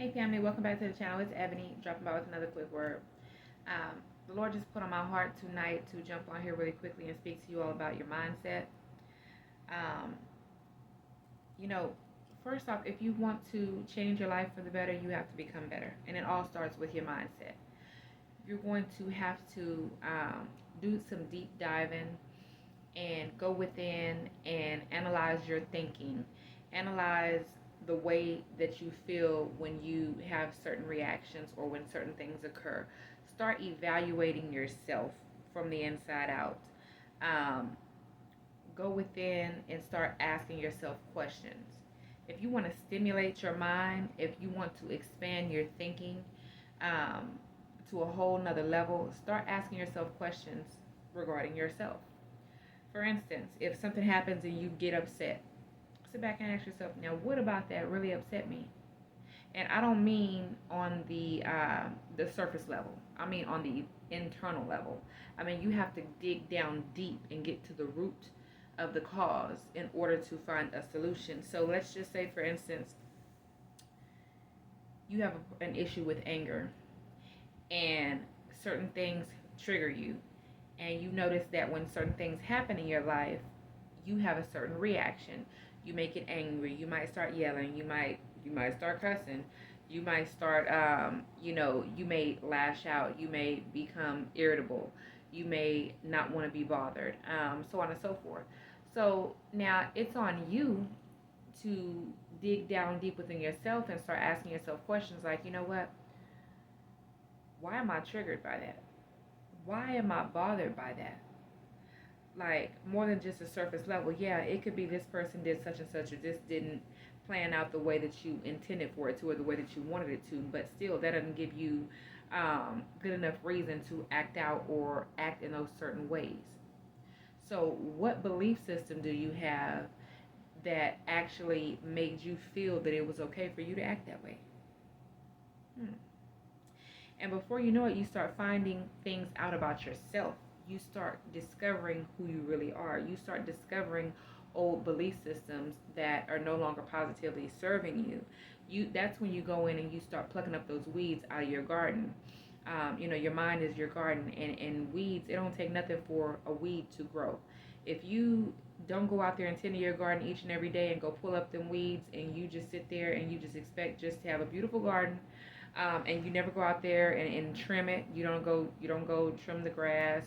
Hey family, welcome back to the channel. It's Ebony dropping by with another quick word. The Lord just put on my heart tonight to jump on here really quickly and speak to you all about your mindset. Um, you know, First off, if you want to change your life for the better, you have to become better. And it all starts with your mindset. You're going to have to do some deep diving and go within and analyze your thinking. Analyze the way that you feel when you have certain reactions or when certain things occur. Start evaluating yourself from the inside out. Um, Go within and start asking yourself questions. If you want to stimulate your mind, if you want to expand your thinking um, to a whole nother level, start asking yourself questions regarding yourself. For instance, if something happens and you get upset, sit back and ask yourself, now what about that really upset me? And I don't mean on the surface level. I mean on the internal level. I mean you have to dig down deep and get to the root of the cause in order to find a solution. So let's just say, for instance, you have an issue with anger, and certain things trigger you, and you notice that when certain things happen in your life, you have a certain reaction. You may get angry. You might start yelling. You might start cussing. You might start you may lash out. You may become irritable. You may not want to be bothered. So on and so forth. So now it's on you to dig down deep within yourself and start asking yourself questions like, you know what? Why am I triggered by that? Why am I bothered by that? Like, more than just a surface level. Yeah, it could be this person did such and such, or this didn't plan out the way that you intended for it to, or the way that you wanted it to, but still that doesn't give you good enough reason to act out or act in those certain ways. So what belief system do you have that actually made you feel that it was okay for you to act that way? hmm. And before you know it, you start finding things out about yourself. You start discovering who you really are. You start discovering old belief systems that are no longer positively serving you. That's when you go in and you start plucking up those weeds out of your garden. Your mind is your garden, and weeds, it don't take nothing for a weed to grow. If you don't go out there and tend to your garden each and every day and go pull up them weeds, and you just sit there and you just expect just to have a beautiful garden, and you never go out there and trim it. You don't go trim the grass.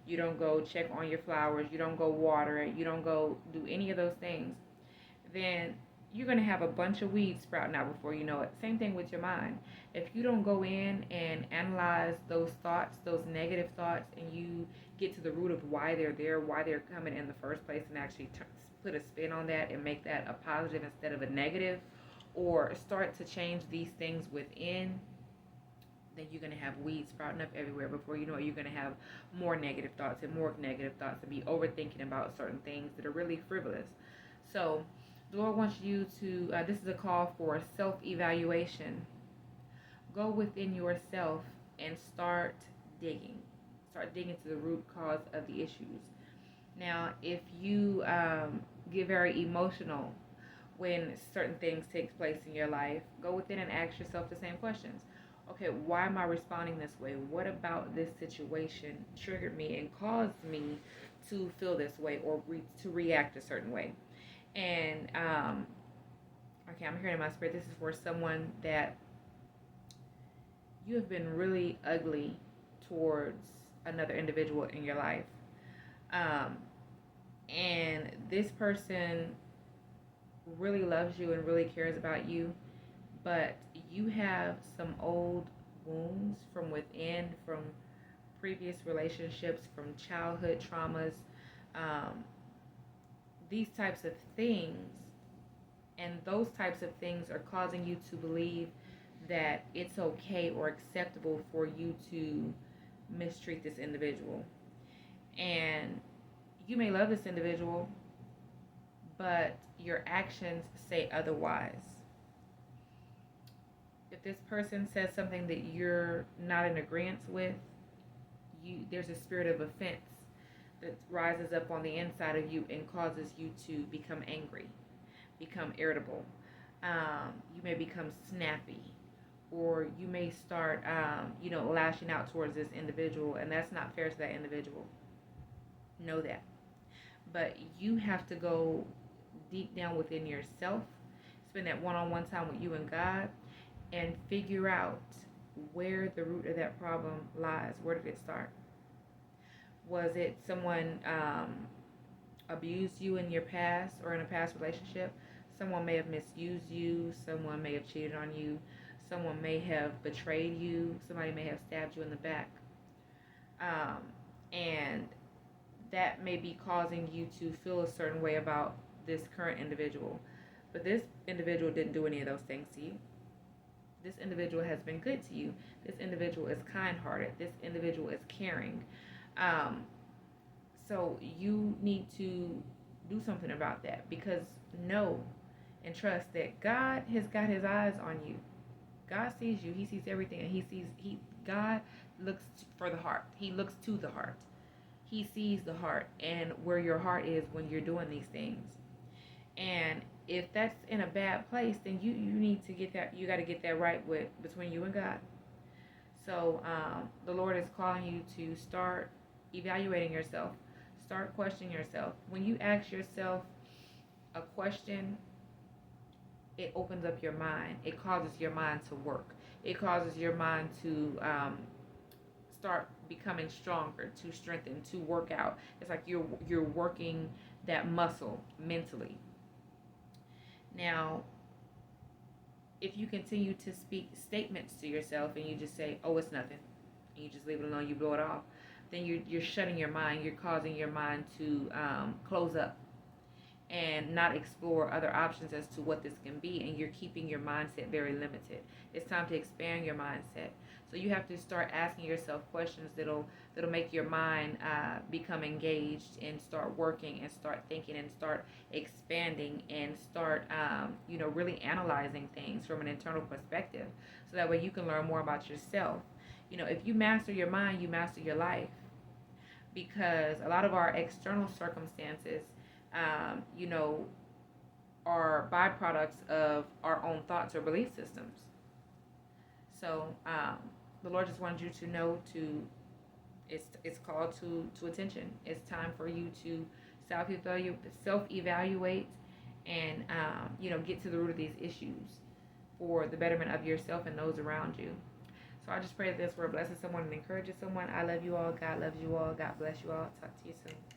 You don't go check on your flowers. You don't go water it. You don't go do any of those things. Then you're going to have a bunch of weeds sprouting out before you know it. Same thing with your mind. If you don't go in and analyze those thoughts, those negative thoughts, and you get to the root of why they're there, why they're coming in the first place, and actually put a spin on that and make that a positive instead of a negative, or start to change these things within, then you're going to have weeds sprouting up everywhere. Before you know it, you're going to have more negative thoughts and more negative thoughts and be overthinking about certain things that are really frivolous. So the Lord wants you to, this is a call for self-evaluation. Go within yourself and start digging. Start digging to the root cause of the issues. Now, if you get very emotional when certain things take place in your life, go within and ask yourself the same questions. Okay, why am I responding this way? What about this situation triggered me and caused me to feel this way, or to react a certain way? And okay, I'm hearing in my spirit, this is for someone that you have been really ugly towards another individual in your life. Um, and this person really loves you and really cares about you, but you have some old wounds from within, from previous relationships, from childhood traumas, um, these types of things, and those types of things are causing you to believe that it's okay or acceptable for you to mistreat this individual. And you may love this individual, but your actions say otherwise. If this person says something that you're not in agreement with, there's a spirit of offense that rises up on the inside of you and causes you to become angry, become irritable. You may become snappy, or you may start, lashing out towards this individual, and that's not fair to that individual. Know that. But you have to go deep down within yourself, spend that one-on-one time with you and God, and figure out where the root of that problem lies. Where did it start? Was it someone abused you in your past or in a past relationship? Someone may have misused you. Someone may have cheated on you. Someone may have betrayed you. Somebody may have stabbed you in the back. Um, and that may be causing you to feel a certain way about this current individual. But this individual didn't do any of those things to you. This individual has been good to you. This individual is kind hearted. This individual is caring. Um, so you need to do something about that, because know and trust that God has got his eyes on you. God sees you. He sees everything, and God looks for the heart. He looks to the heart. He sees the heart and where your heart is when you're doing these things. And if that's in a bad place, then you need to get that. You got to get that right with between you and God. So the Lord is calling you to start evaluating yourself. Start questioning yourself. When you ask yourself a question, it opens up your mind. It causes your mind to work. It causes your mind to start becoming stronger, to strengthen, to work out. It's like you're working that muscle mentally. Now, if you continue to speak statements to yourself and you just say, "Oh, it's nothing," and you just leave it alone, you blow it off, then you're shutting your mind. You're causing your mind to close up and not explore other options as to what this can be, and you're keeping your mindset very limited. It's time to expand your mindset. So you have to start asking yourself questions that'll make your mind become engaged and start working and start thinking and start expanding and start really analyzing things from an internal perspective, so that way you can learn more about yourself. If you master your mind, you master your life, because a lot of our external circumstances um, you know, are byproducts of our own thoughts or belief systems. So the Lord just wanted you to know it's called to attention. It's time for you to self evaluate and get to the root of these issues for the betterment of yourself and those around you. So I just pray that this word blesses someone and encourages someone. I love you all. God loves you all. God bless you all. Talk to you soon.